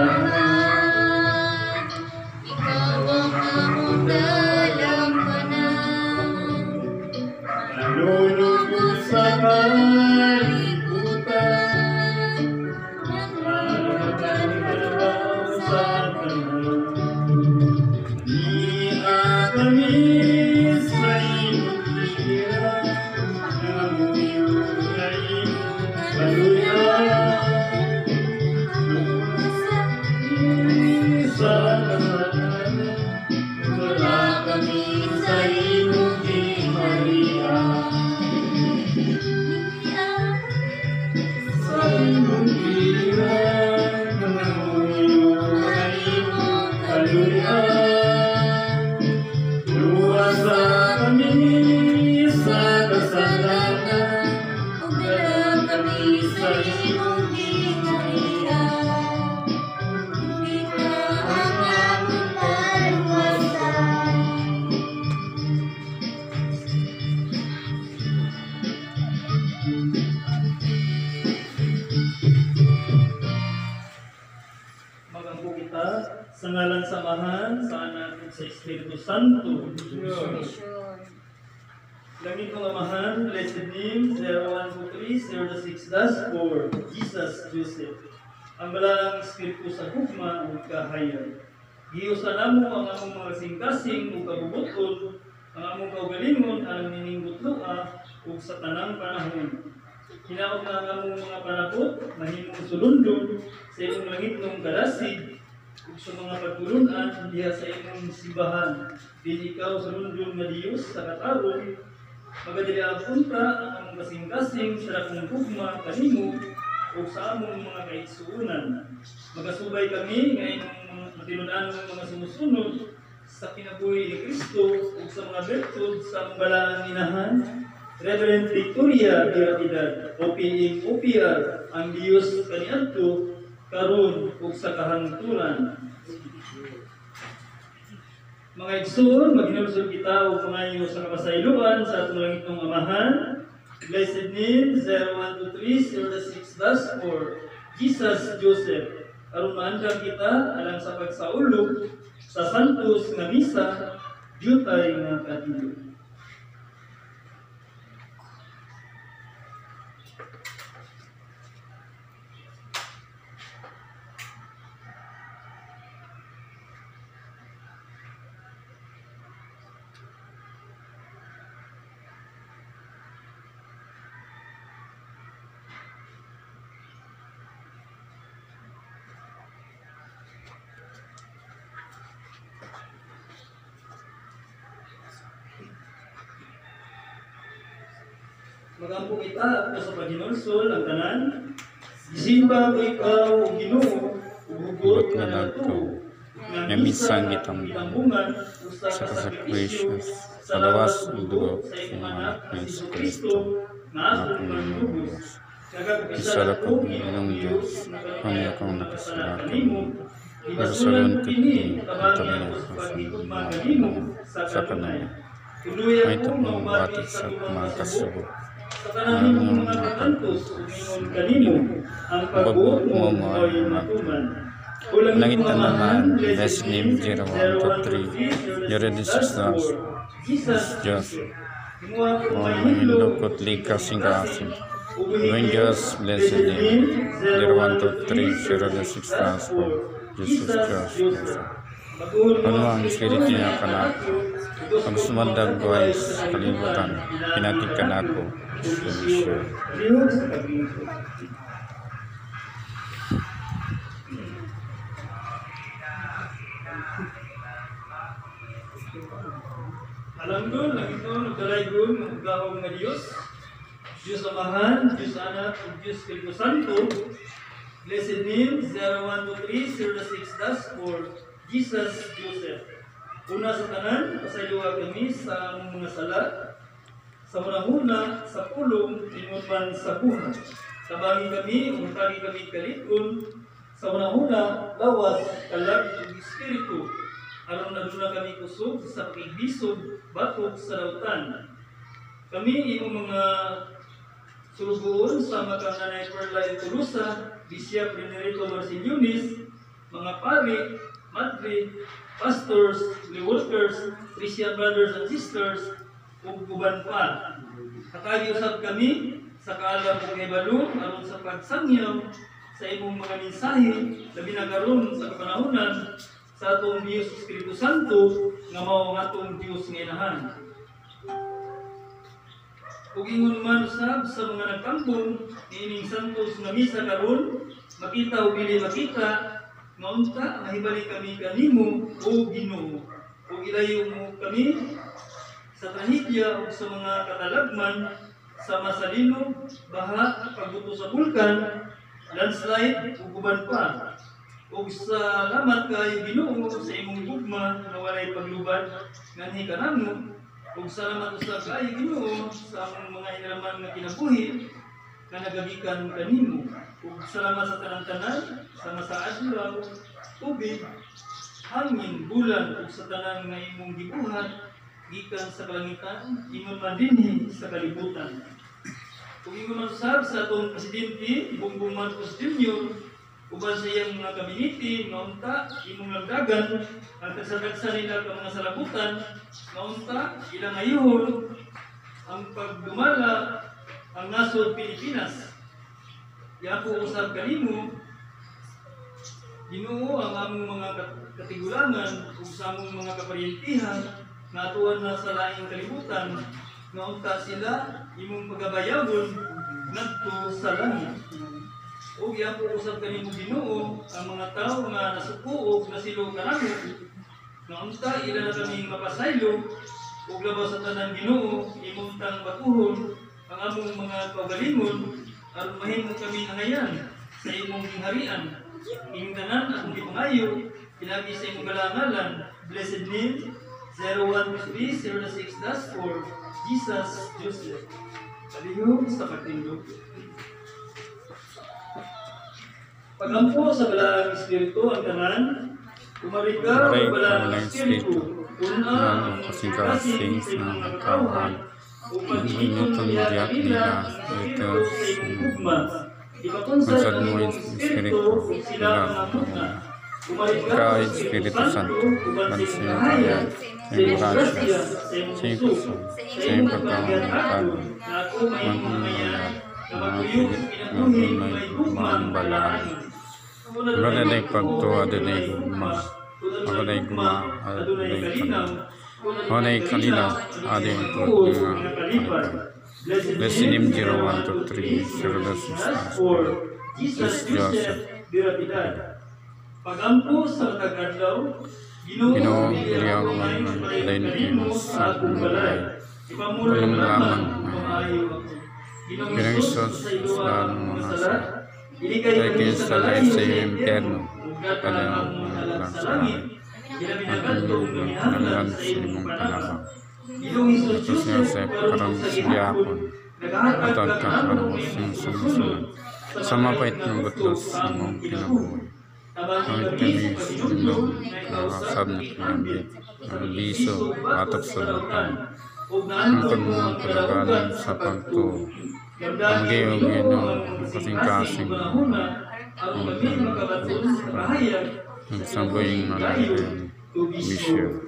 simbahan, ikaw ang among dalampanan. Nalulugod sa kalibutan, nagkakalaw sa kanan. Iha kami sa iyong hira, nangamuyo na iyong kaluyan. Sa kasalanan, wala kami sa iyong Maria. Sa iyong hira, nangamuyo na iyong kaluyan. Luwasa kami sa kasalanan, Wala kami sa iyong ginarian, hindi ka ang aming kaluwasan. magampo kita sa ngalan samahan sa anak at sa Espiritu Santo. Mission. Langit ng Amahan, blessed name, 0123-06-4, Jesus Joseph. Ang balang Espiritu sa hukma o kahayan. Giusan namo ang among mga singkasing o kabubuton, ang among kaugalingon, ang nininggutloa o sa tanang panahon. Hinaot na ang among mga panakot, mahimong sulundon sa imong langit ng kalasig, ug sa mga pagtulunan diha sa imong simbahan. Din ikaw sulundon nga Dios sa katarong, magadili ang punta ang among kasing-kasing sa dakong hukma kanimo o sa among mga kaigsuunan. Magasubay kami nga imong matinud-an ng mga sumusunod sa kinabuhi ni Kristo o sa mga bertud sa among balaang inahan. Reverend Victoria Piratidad, OPM OPR, ang Diyos kaniadto karon ug sa kahangturan. Mga igsoon, maghinulsol kita o pangayo sa kapasayloan sa atong langitong Amahan. Blessed name 0123-06-4, Jesus Joseph. Aron maandang kita alang sa pagsaulog sa santos nga misa, jutay nga kadilo. Magampo kita at sa paghinulsol ang tanan. Isimba ko ikaw o Ginoo, uhugot nga nato. Nga minsan kitang bungan sa sakripisyo, palawas ang dugo sa mga anak ni Yesu Kristo, na akong nanubos. Isara ko ng Diyos, kami akong nakasalatan mo. Pagsalon kiti, at ang sa kanaya. May tapong batik sa mga kasubo. Ang mga kantos, umingon kanimo, ang pagbuot mo ay matuman. Langit na naman, blessed name 0123, Eurydice Diyos. O hinlukot likas singkasin. When Diyos, blessed name 0123, Eurydice Jesus Diyos. Ano ang Espiritu niya kanako? Pag sumandag ko ay sa kalibutan, pinatid ka na ako. Solution. Alam ko, nagito, nagdalaygon, magagawang nga Diyos. Diyos Amahan, Diyos Anak, Diyos Espiritu Santo. Blessed name 0123-06-4, Jesus Joseph. Una sa tanan, pasayloa kami sa among mga sala. Sa unang-una, sa pulong, inuman sa buhat. Tabangin kami, umutagi kami kalitkon. Sa unang-una, lawas, kalag, ug Espiritu. Aron na doon kami kusog sa pakigbisog, batok sa dautan. Kami, imong mga sulugoon sa makanganay Perla Tulusa, Bishop Renerito Marciliones, mga pari, madre, pastors, lay workers, Christian brothers and sisters, ug uban pa. Katagi usab kami sa kaalam ug ibalo aron sa pagsangyaw sa imong mga mensahe labi na karon sa kapanahonan sa atong Dios Espiritu Santo nga mao ang atong Dios nga inahan. Ug ingon man usab sa mga nagkambong niining santos nga misa karon makita o dili makita nga unta mahibalik kami kanimo o Ginoo ug ilayo mo kami sa trahedya o sa mga katalagman sa masalino, baha, pagbuto sa bulkan, landslide ug uban pa. Ug salamat kayo Ginoo sa imong gugma na walay paglubad nganhi kanamo. Ug salamat usab kayo Ginoo sa among mga hiniraman nga kinabuhi nga nagagikan kanimo. Ug salamat sa tanan-tanan sama sa adlaw, tubig, hangin, bulan ug sa tanan nga imong gibuhat gikan sa kalangitan, ingon man dinhi sa kalibutan. Ug ingon man usab sa atong presidente Bongbong Marcos Jr. uban sa iyang mga kabinete nga unta imong lagdagan ang kasagagsa nila ka mga salabutan nga unta ilang ayuhon ang pagdumala ang nasod Pilipinas. Yan po usab kanimo Ginoo ang among mga katigulangan ug sa among mga kaparyentihan nga atuan na sa laing kalibutan nga unta sila imong pagabayawon ngadto sa langit. Ug yan po usab kanimo Ginoo ang mga tawo nga nasuko ug nasilo kanamo nga unta ila na kaming mapasaylo ug labaw sa tanan Ginoo imong tang batuhon ang among mga kaugalingon aron mahimo kami nangayan sa imong gingharian. Imong tanan akong gipangayo pinagi sa imong galangalan. Blessed name 012306-4 Jesus Joseph. Palihog sa pagtindog. Pagampo sa balaang Espiritu ang tanan, kumarika ang balaang Espiritu, una ang kasing-kasing sa kawan, inutang diyak nila, ito mansad mo Espiritu, sila Ikaw, Espiritu Santo, bansin kaya, sa iyong gracia, sa iyong puso, sa iyong pagkakamutan, magmambalaan. Magaday pagtuwa, adanay gugma, magaday guma, adanay kanila. Magaday kanila, adanay pagtuwa, Blessed name 0123-06-4 Bless Joseph. Pagampo sa tagadlaw, Ginoo, iliyaw man ang lain sa bumalay. Walang lamang Ginong Isos sa mga sa Kaya sa lahat sa iyo impyerno, kaya lang sa langit. Ang lugan sa imong panabang. Ito si Joseph, karang siyakon, at ang kakaros yung sumusunod. Sa mapait ng butlos sa mong kinabuhay. Ang kami sundog, nakasab na kinamit, ang liso, atok sa lutan. Ang pagmumang palagalan sa pagtuo. Ang gayong kasing-kasing ang samboying malayang mission.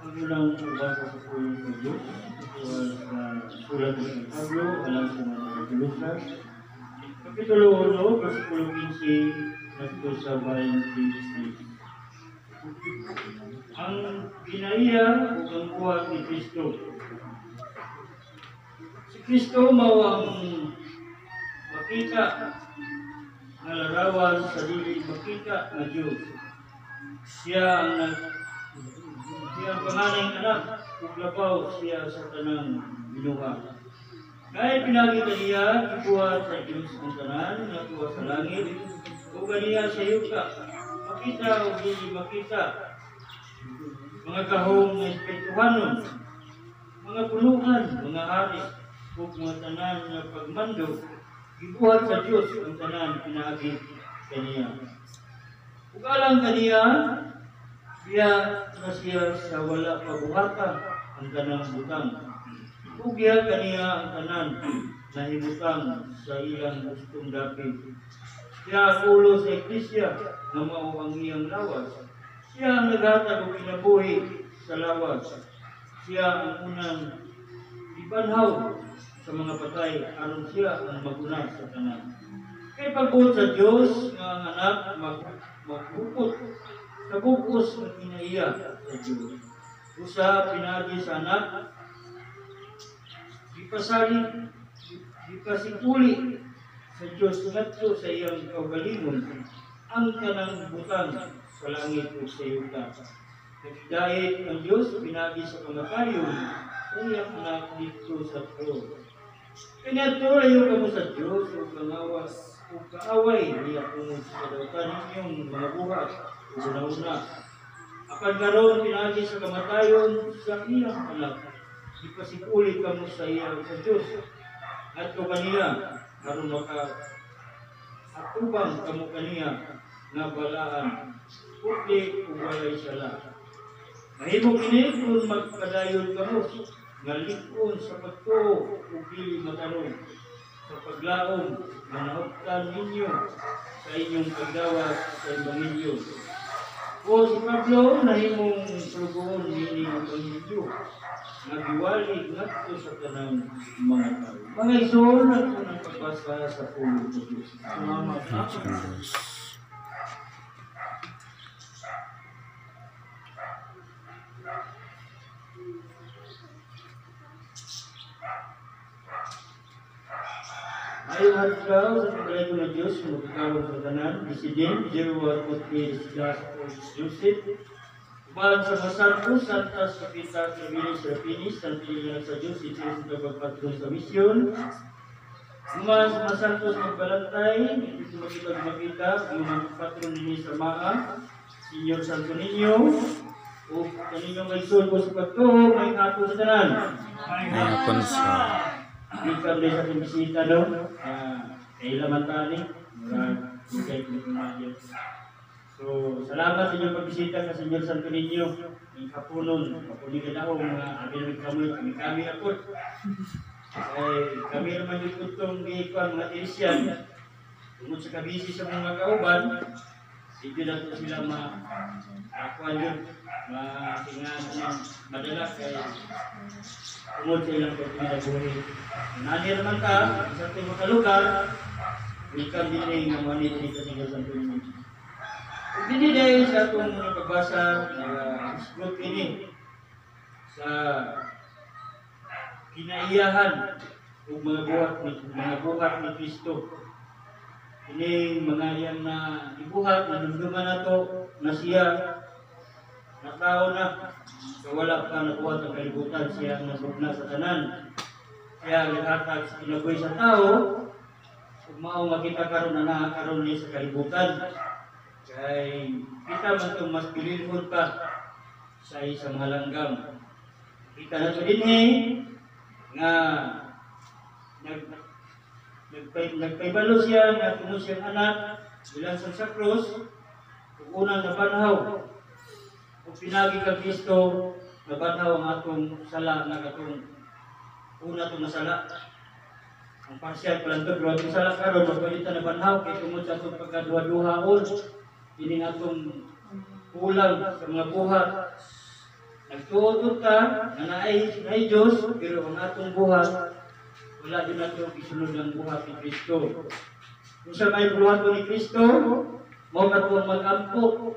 Ang unang pagbasa sa pulong ng Diyos, ito sa sulat ng Pablo, alam sa mga Lucas, Kapitulo 1, versikulo 15, nagto sa 26. Ang ginaiya o ang buhat ni Kristo. Si Kristo mawang makita na larawan sa dili makita na Diyos. Siya ang panganay anak, ug labaw siya sa tanang binuha. Kaya pinakita niya, ikuha sa Diyos ng tanan, nakuha sa langit, o ganiya sa yuka, makita o hindi makita, mga kahong na espirituhanon, mga puluhan, mga hari, o mga tanan na pagmando, gibuhat sa Dios ang tanan pinaagi kaniya. Ug alang kaniya siya na siya sa wala pabuhatan ang tanang butang. Ug giya kaniya ang tanan nahimutang sa ilang gustong dapit. Siya ang ulo sa Eklesia na mao ang iyang lawas. Siya ang naghatag og kinabuhi sa lawas. Siya ang unang ibanhaw sa mga patay aron siya ang maguna sa tanan. Kay pagbuot sa Dios nga ang anak maghupot sa bugos ng kinaiya sa Dios. Usa pinagi sa anak ipasali ipasikuli sa Dios ngadto sa iyang kaugalingon ang kanang butang sa langit ug sa yuta. Nagdayeg ang Dios pinagi sa kamatayon sa iyang anak dito sa trono. Pinatulayo kamo sa Dios ug kangawas ug kaaway niya tungod sa kadautan ninyong mga buhat ug una-una. Apan karon pinagi sa kamatayon sa iyang anak. Ipasikuli kamo sa iyang sa Dios at kaniya aron atubang kamo kaniya nga balaan puti ug walay sala. Mahimo kini kung magpadayon kamo nga lig-on sa pagtuo ug dili matarong sa paglaom nga nauptan ninyo sa inyong pagdawat sa Ebanghelyo. O si Pablo nahimong pulugon nini ang Ebanghelyo nga giwali ngadto sa tanang mga tao. Mga igsoon nato ng pagbasa sa pulong sa Diyos. Salamat. Ayaw hadlaw sa paglayo ng Diyos na magkakaroon sa tanan, President Jeruat Puti Silas Joseph, ubahan sa Masarpo, Santas Kapita, Kabilis, Rapinis, Santilang sa Diyos, itiris sa pagpatron sa misyon. Umahan sa Masantos Magbalantay, ito makita, yung mga patron nini sa Maa, Senyor Santo Niño, o kaninyong maisol po sa pagtuho, may ato sa tanan. Hapon sa Ikaw din sa bisita no, kailaman tani, kahit hindi. So, salamat sa inyong pagbisita sa Senyor Santo Niño, ng kapunon, kapunin ka na ako, mga abilang kami ako. Kami naman yung tutong giikuan mga Tirisyan, tungkol sa kabisi sa mga kauban, hindi na ito sila makakuan yun, madala kay tungkol sa ilang pagpinabuhi. Nani naman ka, sa itong mga lugar, ikaw din ng manit dito sa Senyor Santo Niño. Hindi dahil sa itong mga pagbasa, isgot ini sa kinaiyahan o mga buhat ni Kristo. Ini mga yang na ibuhat, nanunduman na to, na siya, na tao na, wala pa nakuha sa kalibutan, siya ang nasugna sa tanan. Siya naghatag sa kinabuhi sa tao, kung mao makita karon na nakakaroon niya sa kalibutan. Kaya kita man itong mas pililhon pa sa isang halanggam. Kita na ito din nga nagpaibalo siya nga tungod siyang anak bilang sa krus ug unang nabanhaw ug pinagi kang Kristo nabanhaw ang atong sala nga katong una itong nasala ang parsyal palantod pero atong sala karon magpalitan nabanhaw kay tungod sa atong pagkaduha-duhaon ini nga atong kulang sa mga buhat. Nagtuot ka na naay Diyos, pero ang atong buhat, wala din natin isunod ng buhat ni Kristo. Kung sa may buhat ni Kristo, mo ka itong mag-ampo,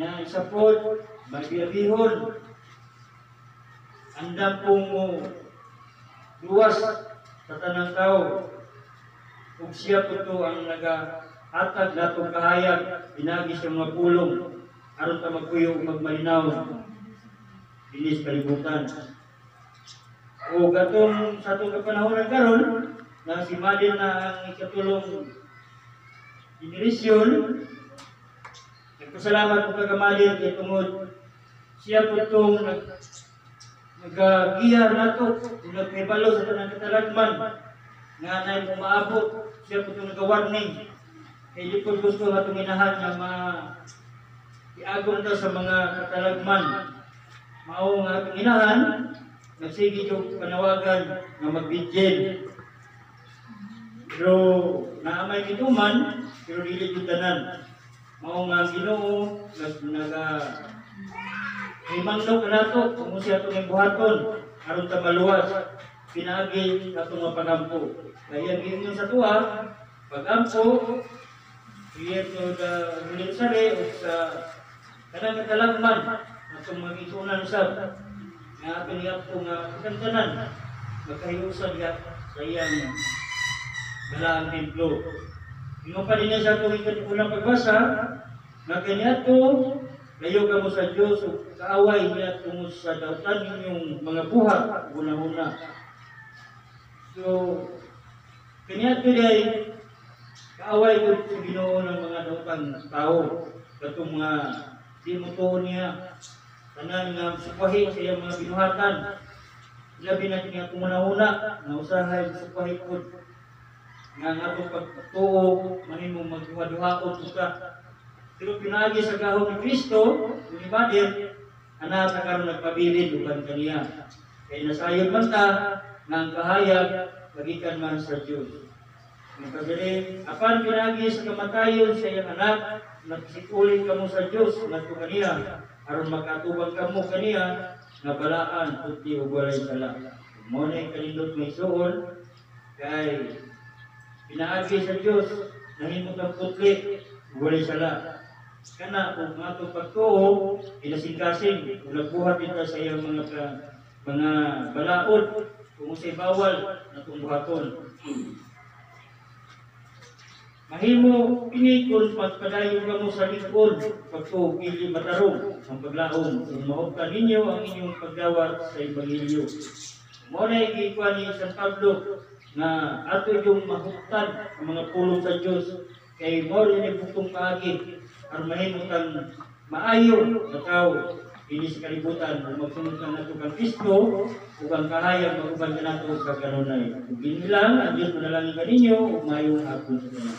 na isa po, mag-iabihon. Andam pong mo luwas sa tanang tao. Kung siya po ito ang nag-atag na itong kahayag, binagi sa mga pulong, aron ta magpuyo magmalinaw. Bilis kalibutan. O gatong sa itong kapanahonan karon na si Madin na ang ikatulong generasyon, nagpasalamat po kagamalin kay tungod siya po itong nag-giya na ito, nagpibalo sa tanang katalagman, nga na mo maabot siya po itong nag-warning. Kaya di po gusto nga itong inahan nga iagol na sa mga katalagman. Mao nga itong inahan, nagsige yung panawagan nga mag-vigil. Pero naamay gituman, pero dili yung tanan. Mao nga Ginoo himanglaw ka nato kung siya itong buhaton aron ta maluwas pinaagi atong mga pagampo. Kaya gingon sa tuwa pagampo iyan to da milisare o sa kanang katalagman atong magitunan sab nga aton yato nga kantanan magkahiusan ya sa iyang balaang templo. Yung pa din sa itong unang pagbasa na kaniato layo ka mo sa Diyos o kaaway niya tungo sa dautan ninyong mga buhat una-una. So, kaniato day kaaway ko sa Ginoo ng mga dautang tao katong mga di mo tuon niya tanan nga supahi sa iyang mga binuhatan. Labi na niya itong una-una na usahay supahi po nga nga itong pagtuo mahimong magduha-duhaon ka. Pero pinagi sa gahong ni Kristo, yung ibadir, anak na karoon nagpabilin bukan kaniya. Kaya nasayon man ta, nga ang kahayag, magikan man sa Diyos. Ang kagaling, apan pinagi sa kamatayon sa iyang anak, nagsikulin ka mo sa Diyos, nato kaniya, aron makatubang ka mo kaniya, nga balaan, puti o walay sala. Muna yung kanindot may suon, kay pinaagi sa Diyos, nahimot ang putli, walay sala. Kana kung ato pagtuo inasingkasing kung nagbuhat kita sa iyang mga balaod kung usay bawal natong buhaton. Mahimo ini kung pagpadayon ka mo sa likod pagtuo pili matarong ang paglaom kung maugtan ninyo ang inyong pagdawat sa Ebanghelyo. Muna ikikuha ni San Pablo na ato yung mahuktan ang mga pulong sa Diyos kay mo rin yung butong kaagi ang mahimutang maayo na tao hindi sa kalibutan kung magsunod ka nato kang Kristo o kang kahayag mag-uban ka nato sa kanunay. Kung ginilang, ang Diyos manalangin ka ninyo o mayong hapon sa kanunay.